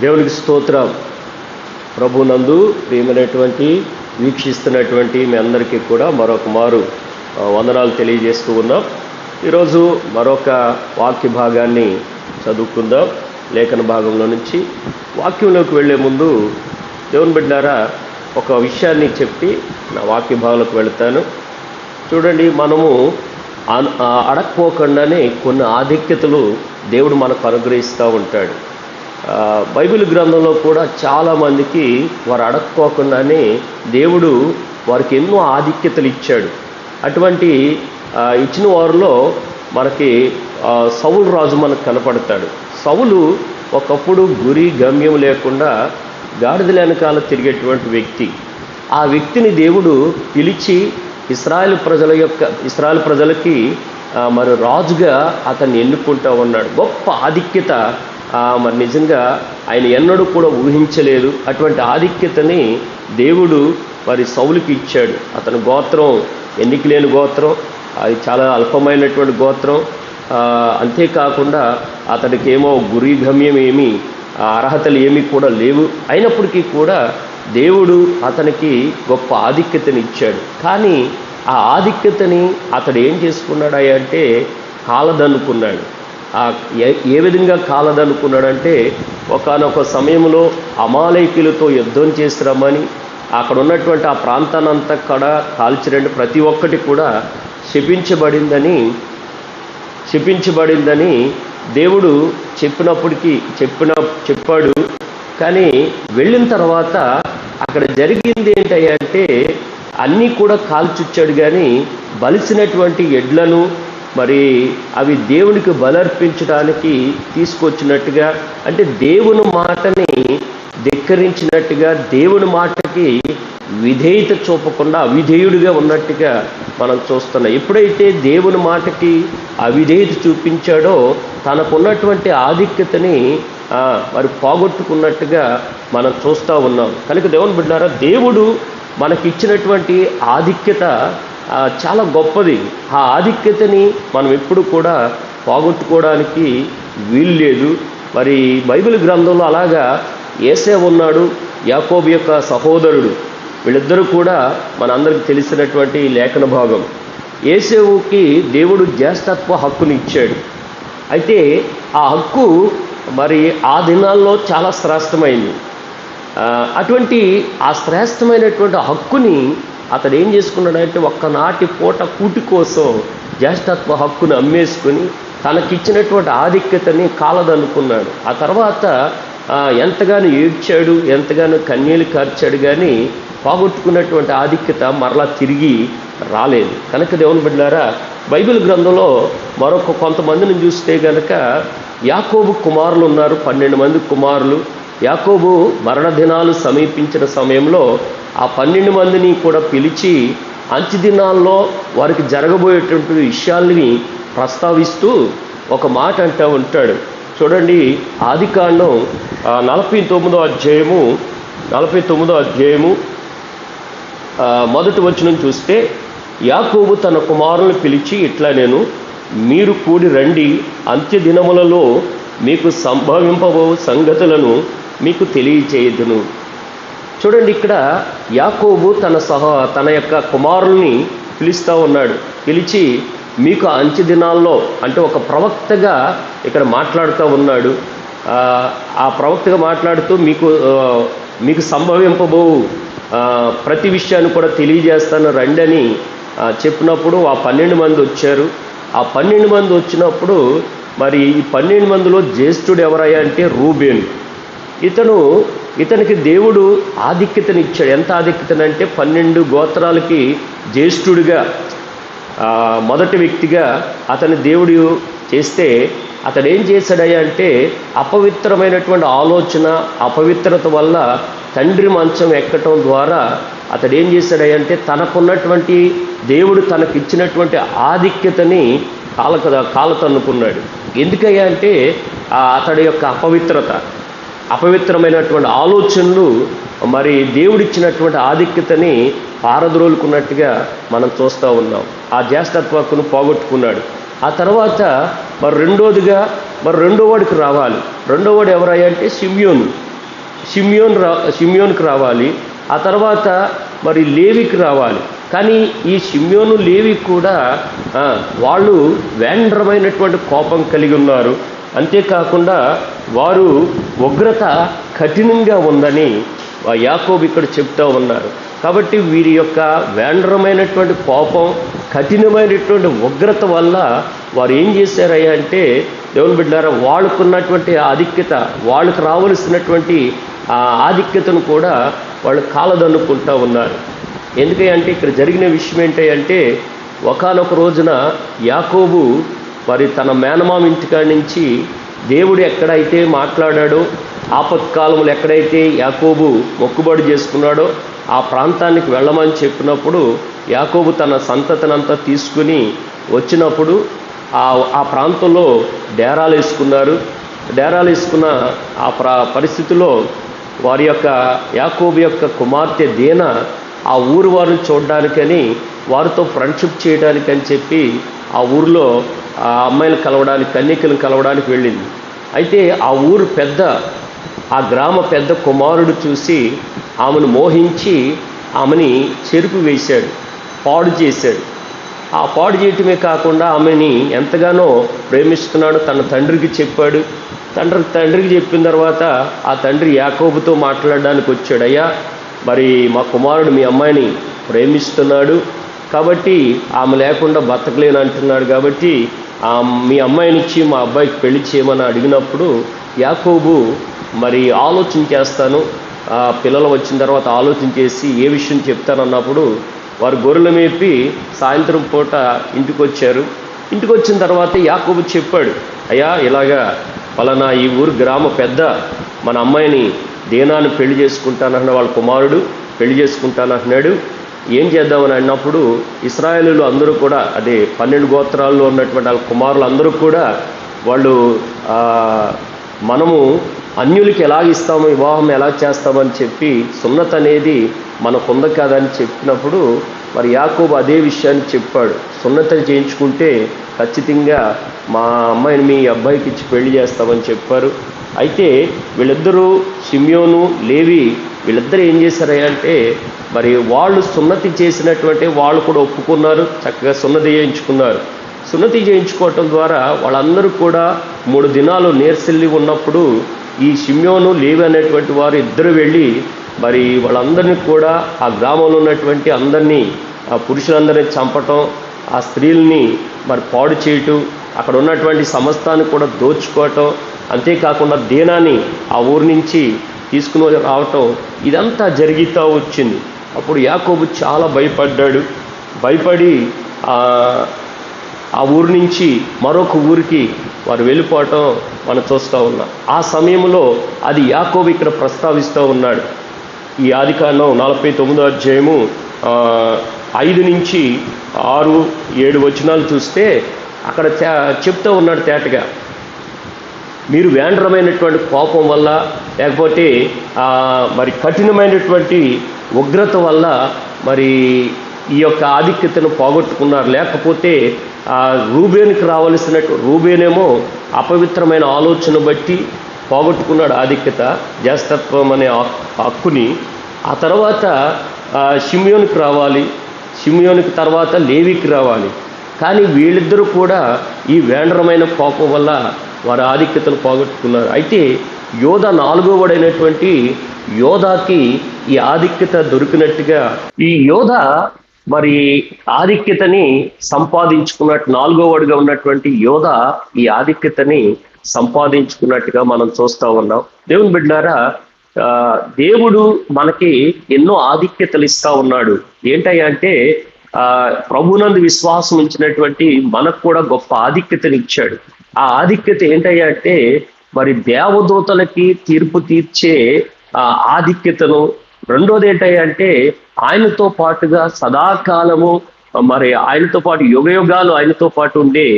దేవునికి స్తోత్రం. ప్రభునందు ప్రియమైనటువంటి వీక్షిస్తున్నటువంటి మీ అందరికీ కూడా మరొక మారు వందనాలు తెలియజేస్తూ ఉన్నాం. ఈరోజు మరొక వాక్య భాగాన్ని చదువుకుందాం. లేఖన భాగంలో నుంచి వాక్యంలోకి వెళ్ళే ముందు దేవుని బిడ్డారా ఒక విషయాన్ని చెప్పి నా వాక్య భాగంలోకి వెళతాను. చూడండి, మనము అడక్కోకుండానే కొన్ని ఆధిక్యతలు దేవుడు మనకు అనుగ్రహిస్తూ ఉంటాడు. బైబిల్ గ్రంథంలో కూడా చాలామందికి వారు అడక్కోకుండానే దేవుడు వారికి ఎన్నో ఆధిక్యతలు ఇచ్చాడు. అటువంటి ఇచ్చిన వారిలో మనకి సౌలు రాజు మనకు కనపడతాడు. సౌలు ఒకప్పుడు గురి గమ్యం లేకుండా గాడిదల వెనకాల తిరిగేటువంటి వ్యక్తి. ఆ వ్యక్తిని దేవుడు పిలిచి ఇశ్రాయేలు ప్రజలకి మరి రాజుగా అతన్ని ఎన్నుకుంటూ ఉన్నాడు. గొప్ప ఆధిక్యత మరి నిజంగా ఆయన ఎన్నడూ కూడా ఊహించలేదు. అటువంటి ఆధిక్యతని దేవుడు మరి సౌలుకి ఇచ్చాడు. అతని గోత్రం ఎన్నిక లేని గోత్రం, అది చాలా అల్పమైనటువంటి గోత్రం. అంతేకాకుండా అతడికి ఏమో గురి గమ్యం ఏమీ అర్హతలు ఏమీ కూడా లేవు. అయినప్పటికీ కూడా దేవుడు అతనికి గొప్ప ఆధిక్యతని ఇచ్చాడు. కానీ ఆ ఆధిక్యతని అతడు ఏం చేసుకున్నాడు అంటే కాలదనుకున్నాడు. ఏ విధంగా కాలదనుకున్నాడంటే ఒకానొక సమయంలో అమాలేకీయులతో యుద్ధం చేసి రమ్మని అక్కడ ఉన్నటువంటి ఆ ప్రాంతాన్నంతా కూడా కాల్చిరండి, ప్రతి ఒక్కటి కూడా శపించబడిందని దేవుడు చెప్పాడు. కానీ వెళ్ళిన తర్వాత అక్కడ జరిగింది ఏంటంటే అన్నీ కూడా కాల్చుచ్చాడు. కానీ బలిసినటువంటి ఎడ్లను మరి అవి దేవునికి బలర్పించడానికి తీసుకొచ్చినట్టుగా, అంటే దేవుని మాటని ధిక్కరించినట్టుగా, దేవుని మాటకి విధేయత చూపకుండా అవిధేయుడిగా ఉన్నట్టుగా మనం చూస్తున్నాం. ఎప్పుడైతే దేవుని మాటకి అవిధేయత చూపించాడో తనకున్నటువంటి ఆధిక్యతని మరి పోగొట్టుకున్నట్టుగా మనం చూస్తూ ఉన్నాం. కనుక దేవుని బిడ్డారా, దేవుడు మనకిచ్చినటువంటి ఆధిక్యత చాలా గొప్పది. ఆ ఆధిక్యతని మనం ఎప్పుడు కూడా పోగొట్టుకోవడానికి వీలు లేదు. మరి బైబిల్ గ్రంథంలో అలాగా యేసేవు ఉన్నాడు, యాకోబు యొక్క సహోదరుడు. వీళ్ళిద్దరూ కూడా మనందరికీ తెలిసినటువంటి లేఖన భాగం. యేసేవుకి దేవుడు జ్యేష్ఠత్వ హక్కుని ఇచ్చాడు. అయితే ఆ హక్కు మరి ఆ దినాల్లో చాలా శ్రేష్టమైంది. అటువంటి ఆ శ్రేష్టమైనటువంటి హక్కుని అతడు ఏం చేసుకున్నాడంటే ఒక్కనాటి పూట కూటి కోసం జ్యేష్ఠత్వ హక్కును అమ్మేసుకుని తనకిచ్చినటువంటి ఆధిక్యతని కాలదనుకున్నాడు. ఆ తర్వాత ఎంతగానో ఏడ్చాడు, ఎంతగానో కన్నీళ్ళు కార్చాడు. కానీ పోగొట్టుకున్నటువంటి ఆధిక్యత మరలా తిరిగి రాలేదు. కనుక దేవుని బిడ్డలారా, బైబిల్ గ్రంథంలో మరొక కొంతమందిని చూస్తే కనుక యాకోబు కుమారులు ఉన్నారు, 12 మంది కుమారులు. యాకోబు మరణ దినాలు సమీపించిన సమయంలో ఆ 12 మందిని కూడా పిలిచి అంత్య దినాల్లో వారికి జరగబోయేటువంటి విషయాల్ని ప్రస్తావిస్తూ ఒక మాట అంటూ ఉంటాడు. చూడండి, ఆదికాండం 49వ అధ్యాయము మొదటి వచనం చూస్తే, యాకోబు తన కుమారులను పిలిచి ఇట్లా నేను మీరు కూడి రండి, అంత్య దినములలో మీకు సంభవింపబో సంగతులను మీకు తెలియచేయుదును. చూడండి, ఇక్కడ యాకోబు తన యొక్క కుమారుల్ని పిలుస్తూ ఉన్నాడు. పిలిచి మీకు అంత్య దినాల్లో, అంటే ఒక ప్రవక్తగా ఇక్కడ మాట్లాడుతూ ఉన్నాడు. ఆ ప్రవక్తగా మాట్లాడుతూ మీకు సంభవింపబో ప్రతి విషయాన్ని కూడా తెలియజేస్తాను రండి అని చెప్పినప్పుడు ఆ 12 మంది వచ్చారు. ఆ 12 మంది వచ్చినప్పుడు మరి ఈ 12 మందిలో జ్యేష్ఠుడు ఎవరయ్యా అంటే రూబేను. ఇతనికి దేవుడు ఆధిక్యతని ఇచ్చాడు. ఎంత ఆధిక్యతనంటే 12 గోత్రాలకి జ్యేష్ఠుడిగా మొదటి వ్యక్తిగా అతని దేవుడు చేస్తే అతడు ఏం చేశాడయ్యా అంటే అపవిత్రమైనటువంటి ఆలోచన, అపవిత్రత వల్ల తండ్రి మంచం ఎక్కటం ద్వారా అతడు ఏం చేశాడయ్యా అంటే తనకున్నటువంటి దేవుడు తనకిచ్చినటువంటి ఆధిక్యతని కాలతన్నుకున్నాడు. ఎందుకయ్యా అంటే అతడి యొక్క అపవిత్రమైనటువంటి ఆలోచనలు మరి దేవుడిచ్చినటువంటి ఆధిక్యతని పారద్రోలుకున్నట్టుగా మనం చూస్తూ ఉన్నాం. ఆ జ్యేష్ఠత్వకును పోగొట్టుకున్నాడు. ఆ తర్వాత మరి రెండో వాడికి రావాలి. రెండోవాడు ఎవరయ్యా అంటే షిమ్యోను. షిమ్యోన్కి రావాలి, ఆ తర్వాత మరి లేవికి రావాలి. కానీ ఈ షిమ్యోను, లేవి కూడా వాళ్ళు వేండ్రమైనటువంటి కోపం కలిగి ఉన్నారు. అంతేకాకుండా వారు ఉగ్రత కఠినంగా ఉందని యాకోబు ఇక్కడ చెప్తూ ఉన్నారు. కాబట్టి వీరి యొక్క వేండ్రమైనటువంటి కోపం, కఠినమైనటువంటి ఉగ్రత వల్ల వారు ఏం చేశారయ్యా అంటే, దేవుని బిడ్డలారా, వాళ్ళకున్నటువంటి ఆధిక్యత, వాళ్ళకు రావలసినటువంటి ఆధిక్యతను కూడా వాళ్ళు కాలదన్నుకుంటూ ఉన్నారు. ఎందుకంటే ఇక్కడ జరిగిన విషయం ఏంటంటే, ఒకానొక రోజున యాకోబు మరి తన మేనమామ ఇంటికాడి నుంచి దేవుడు ఎక్కడైతే మాట్లాడాడో, ఆపత్కాలంలో ఎక్కడైతే యాకోబు మొక్కుబడి చేసుకున్నాడో ఆ ప్రాంతానికి వెళ్ళమని చెప్పినప్పుడు యాకోబు తన సంతతినంతా తీసుకుని వచ్చినప్పుడు ఆ ప్రాంతంలో డేరాలు వేసుకున్నారు. డేరాలు వేసుకున్న ఆ పరిస్థితిలో వారి యొక్క యాకోబు యొక్క కుమార్తె దీనా ఆ ఊరు వారిని చూడడానికని, వారితో ఫ్రెండ్షిప్ చేయడానికని చెప్పి ఆ ఊరిలో ఆ అమ్మాయిలు కలవడానికి, కన్యకలను కలవడానికి వెళ్ళింది. అయితే ఆ ఊరు పెద్ద, ఆ గ్రామ పెద్ద కుమారుడు చూసి ఆమెను మోహించి ఆమెని చెరుపు వేశాడు, పాడు చేశాడు. ఆ పాడు చేయటమే కాకుండా ఆమెని ఎంతగానో ప్రేమిస్తున్నాడు తన తండ్రికి చెప్పాడు. తండ్రికి చెప్పిన తర్వాత ఆ తండ్రి యాకోబుతో మాట్లాడడానికి వచ్చాడు. అయ్యా, మరి మా కుమారుడు మీ అమ్మాయిని ప్రేమిస్తున్నాడు, కాబట్టి ఆమె లేకుండా బతకలేను అంటున్నాడు, కాబట్టి మీ అమ్మాయినిచ్చి మా అబ్బాయికి పెళ్లి చేయమని అడిగినప్పుడు యాకోబు మరి ఆలోచన చేస్తాను, పిల్లలు వచ్చిన తర్వాత ఆలోచన చేసి ఏ విషయం చెప్తానన్నప్పుడు వారు గొర్రెలు మేపి సాయంత్రం పూట ఇంటికి వచ్చారు. ఇంటికి వచ్చిన తర్వాత యాకోబు చెప్పాడు, అయ్యా, ఇలాగా పలానా ఈ ఊరు గ్రామ పెద్ద మన అమ్మాయిని దీనాన్ని పెళ్లి చేసుకుంటానన్న వాళ్ళ కుమారుడు పెళ్లి చేసుకుంటానంటున్నాడు, ఏం చేద్దామని అన్నప్పుడు ఇశ్రాయేలీయులు అందరూ కూడా, అదే 12 గోత్రాల్లో ఉన్నటువంటి వాళ్ళ కుమారులు అందరూ కూడా వాళ్ళు మనము అన్యులకి ఎలా ఇస్తాము, వివాహం ఎలా చేస్తామని చెప్పి సున్నత అనేది మనకుంద కాదని చెప్పినప్పుడు మరి యాకోబు అదే విషయాన్ని చెప్పాడు. సున్నత చేయించుకుంటే ఖచ్చితంగా మా అమ్మాయిని మీ అబ్బాయికి ఇచ్చి పెళ్లి చేస్తామని చెప్పారు. అయితే వీళ్ళిద్దరూ, షిమ్యోను, లేవి, వీళ్ళిద్దరూ ఏం చేశారంటే మరి వాళ్ళు సున్నతి చేసినటువంటి వాళ్ళు కూడా ఒప్పుకున్నారు, చక్కగా సున్నతి చేయించుకున్నారు. సున్నతి చేయించుకోవటం ద్వారా వాళ్ళందరూ కూడా 3 దినాలు నీరసిల్లి ఉన్నప్పుడు ఈ షిమ్యోను, లేవి అనేటువంటి వారు ఇద్దరు వెళ్ళి మరి వాళ్ళందరినీ కూడా ఆ గ్రామంలో ఉన్నటువంటి అందరినీ, ఆ పురుషులందరినీ చంపటం, ఆ స్త్రీల్ని మరి పాడు చేయటం, అక్కడ ఉన్నటువంటి సమస్తాన్ని కూడా దోచుకోవటం, అంతేకాకుండా దీనాన్ని ఆ ఊరి నుంచి తీసుకుని రావటం, ఇదంతా జరుగుతూ వచ్చింది. అప్పుడు యాకోబు చాలా భయపడ్డాడు. భయపడి ఆ ఊరి నుంచి మరొక ఊరికి వారు వెళ్ళిపోవటం మనం చూస్తూ ఉన్నాం. ఆ సమయంలో అది యాకోబు ఇక్కడ ప్రస్తావిస్తూ ఉన్నాడు. ఈ ఆదికాండం 49వ అధ్యాయము 5 నుంచి 6, 7 వచనాలు చూస్తే అక్కడ చెప్తూ ఉన్నాడు తేటగా, మీరు వేండ్రమైనటువంటి కోపం వల్ల, లేకపోతే మరి కఠినమైనటువంటి ఉగ్రత వల్ల మరి ఈ యొక్క ఆధిక్యతను పోగొట్టుకున్నారు. లేకపోతే రూబేనుకి రావలసినట్టు, రూబేనేమో అపవిత్రమైన ఆలోచన బట్టి పోగొట్టుకున్నాడు ఆధిక్యత, జ్యేష్ఠత్వం అనే హక్కుని. ఆ తర్వాత షిమ్యోనికి రావాలి, షిమ్యోనికి తర్వాత లేవికి రావాలి. కానీ వీళ్ళిద్దరూ కూడా ఈ వేండ్రమైన కోపం వల్ల వారి ఆధిక్యతను పోగొట్టుకున్నారు. అయితే యోధ 4వ వాడైనటువంటి యోధాకి ఈ ఆధిక్యత దొరికినట్టుగా ఈ యోధ మరి ఆధిక్యతని సంపాదించుకున్నట్టు, 4వ వాడుగా ఉన్నటువంటి యోధ ఈ ఆధిక్యతని సంపాదించుకున్నట్టుగా మనం చూస్తూ ఉన్నాం. దేవుని బిడ్డలారా, దేవుడు మనకి ఎన్నో ఆధిక్యతలు ఇస్తూ ఉన్నాడు. ఏంటంటే ప్రభునందు విశ్వాసం ఉంచినటువంటి మనకు కూడా గొప్ప ఆధిక్యతను ఇచ్చాడు. ఆ ఆధిక్యత ఏంటంటే మరి దేవదూతలకి తీర్పు తీర్చే ఆధిక్యతను, రెండోది ఏంటంటే ఆయనతో పాటుగా సదాకాలము మరి ఆయనతో పాటు యుగయుగాలు ఆయనతో పాటు ఉండే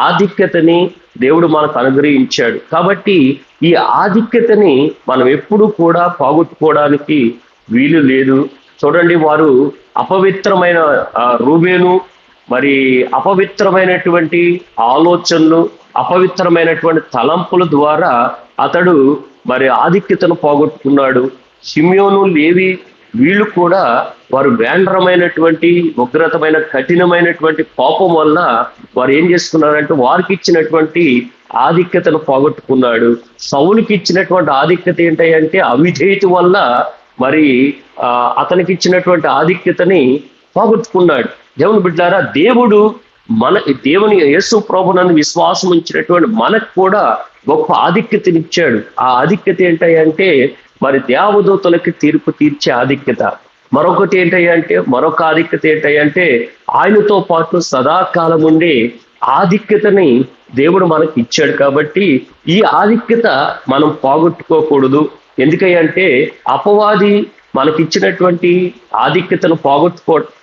ఆధిక్యతని దేవుడు మనకు అనుగ్రహించాడు. కాబట్టి ఈ ఆధిక్యతని మనం ఎప్పుడూ కూడా పోగొట్టుకోవడానికి వీలు లేదు. చూడండి, వారు అపవిత్రమైన రూబేను మరి అపవిత్రమైనటువంటి ఆలోచనలు, అపవిత్రమైనటువంటి తలంపుల ద్వారా అతడు మరి ఆధిక్యతను పోగొట్టుకున్నాడు. షిమ్యోను, లేవి వీళ్ళు కూడా వారు వేండ్రమైనటువంటి ఉగ్రతమైన కఠినమైనటువంటి కోపం వల్ల వారు ఏం చేసుకున్నారంటే వారికి ఇచ్చినటువంటి ఆధిక్యతను పోగొట్టుకున్నాడు. సౌలుకి ఇచ్చినటువంటి ఆధిక్యత ఏంటంటే అవిధేయత వల్ల మరి అతనికి ఇచ్చినటువంటి ఆధిక్యతని పోగొట్టుకున్నాడు. దేవుని బిడ్డారా, దేవుడు దేవుని యేసు ప్రభువునందు విశ్వాసం ఉంచినటువంటి మనకు కూడా గొప్ప ఆధిక్యతనిచ్చాడు. ఆ ఆధిక్యత ఏంటంటే మరి దేవదూతలకి తీర్పు తీర్చే ఆధిక్యత. మరొకటి ఏంటంటే మరొక ఆధిక్యత ఏంటంటే ఆయనతో పాటు సదాకాలం ఉండే ఆధిక్యతని దేవుడు మనకి ఇచ్చాడు. కాబట్టి ఈ ఆధిక్యత మనం పోగొట్టుకోకూడదు. ఎందుకంటే అపవాది మనకిచ్చినటువంటి ఆధిక్యతను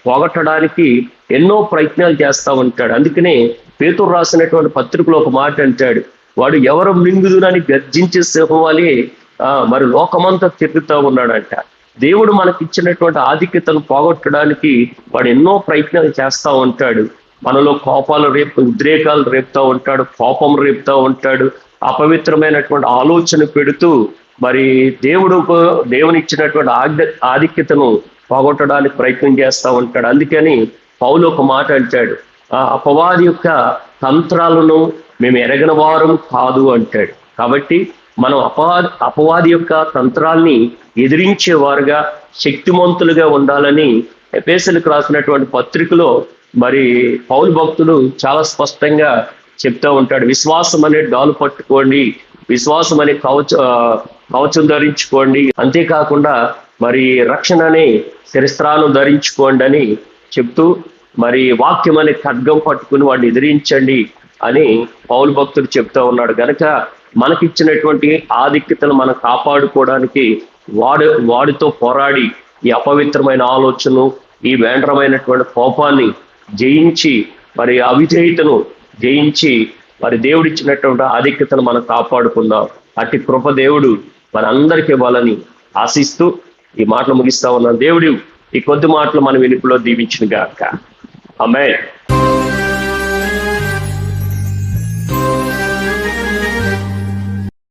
పోగొట్టడానికి ఎన్నో ప్రయత్నాలు చేస్తూ ఉంటాడు. అందుకనే పేతురు రాసినటువంటి పత్రికలో ఒక మాట అంటాడు, వాడు ఎవరు మింగుదునని గర్జించే సింహం మరి లోకమంతా తిరుగుతూ ఉన్నాడంట. దేవుడు మనకి ఇచ్చినటువంటి ఆధిక్యతను పోగొట్టడానికి వాడు ఎన్నో ప్రయత్నాలు చేస్తూ ఉంటాడు. మనలో కోపాలు ఉద్రేకాలు రేపుతూ ఉంటాడు, కోపం రేపుతూ ఉంటాడు, అపవిత్రమైనటువంటి ఆలోచన పెడుతూ మరి దేవుని ఇచ్చినటువంటి ఆధిక్యతను పోగొట్టడానికి ప్రయత్నం చేస్తూ ఉంటాడు. అందుకని పౌలు ఒక మాట అంటాడు, అపవాది యొక్క తంత్రాలను మేము ఎరగని వారం కాదు అంటాడు. కాబట్టి మనం అపవాది యొక్క తంత్రాల్ని ఎదిరించేవారుగా శక్తిమంతులుగా ఉండాలని ఎఫెసీయులకు రాసినటువంటి పత్రికలో మరి పౌలు భక్తుడు చాలా స్పష్టంగా చెప్తూ ఉంటాడు. విశ్వాసం అనే డాలు పట్టుకోండి, విశ్వాసం అనే కవచం ధరించుకోండి, అంతేకాకుండా మరి రక్షణ అనే శిరస్త్రాలను ధరించుకోండి అని చెప్తూ మరి వాక్యం అనే ఖడ్గం పట్టుకుని వాడిని ఎదిరించండి అని పౌలు భక్తుడు చెప్తూ ఉన్నాడు. గనక మనకిచ్చినటువంటి ఆధిక్యతను మనం కాపాడుకోవడానికి వాడితో పోరాడి ఈ అపవిత్రమైన ఆలోచనను, ఈ వేండ్రమైనటువంటి కోపాన్ని జయించి మరి అవిధేయతను జయించి మరి దేవుడిచ్చినటువంటి ఆధిక్యతను మనం కాపాడుకుందాం. అట్టి కృప దేవుడు మనందరికీ ఇవ్వాలని ఆశిస్తూ ఈ మాటలు ముగిస్తా ఉన్నాం. దేవుడు ఈ కొద్ది మాటలు మన వెలుపులో దీవించిన గాక. ఆమేన్.